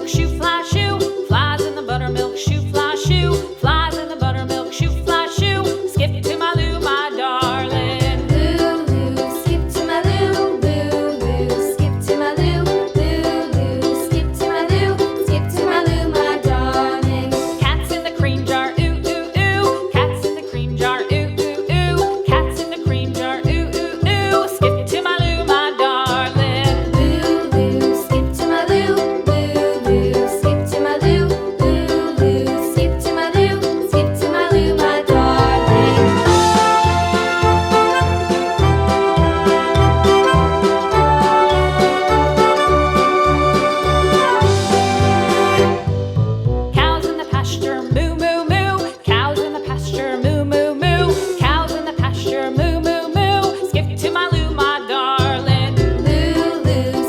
buttermilk shoe fly shoe. Flies in the buttermilk shoe fly shoe. Flies in the buttermilk shoe fly shoe. Skip to my Lou, my darling. Lou, skip to my Lou, Lou, skip to my Lou, Lou, skip to my Lou, skip to my Lou, my darling. Cats in the cream jar, ooh, ooh, ooh. Cats in the cream jar, ooh, ooh, ooh. Cats in the cream jar, ooh, ooh, ooh. Skip to my Lou, my darling. Lou, skip to my Lou, Lou, skip to my Lou, Lou, skip to my Lou, skip to my Lou, my darling. Cows in the pasture, moo, moo, moo. Cows in the pasture, moo, moo, moo. Cows in the pasture, moo, moo, moo. Skip to my Lou, my darling. Lou,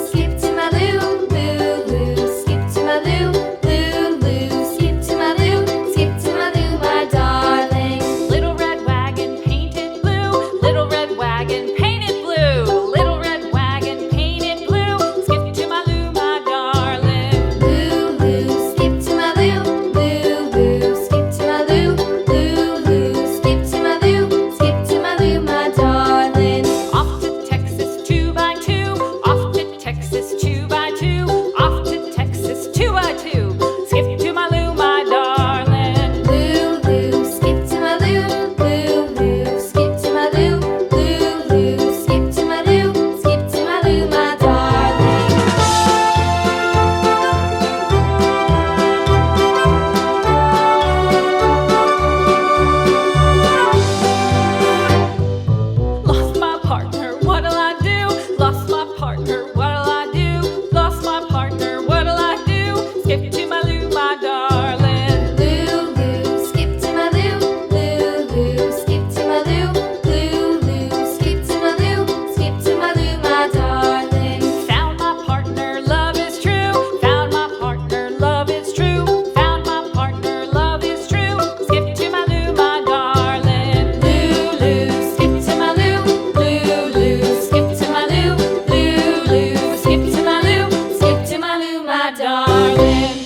skip to my Lou, Lou, skip to my Lou, Lou, skip to my Lou, skip to my Lou, my darling. Little red wagon painted blue. Little red wagon painted blue. Little red wagon painted blue. Skip to my Lou, my darling. Lou, skip to my Lou, Lou, skip to my Lou, Lou, skip to my Lou, skip to my Lou, my darling. Off to Texas 2x2. Off to Texas 2x2. Off to Texas 2x2. Skip to my Lou, my darling. Lou, skip to my Lou, Lou, skip to my Lou, Lou, skip to my Lou, skip to my Lou, my darling. Lost my partner, what'll I do? Lost my partner, what'll I do? Lost my partner, what'll I do? Skip to my Lou, my darling. Lou, skip to my Lou, Lou, skip to my Lou, Lou, skip to my Lou, skip to my Lou, my darling. Found my partner, love is true. Found my partner, love is true. Found my partner, love is true. Skip to my Lou, my darling. Lou, skip to my Lou, Lou, skip to my Lou, Lou, skip to my Lou, skip to my Lou, my darling.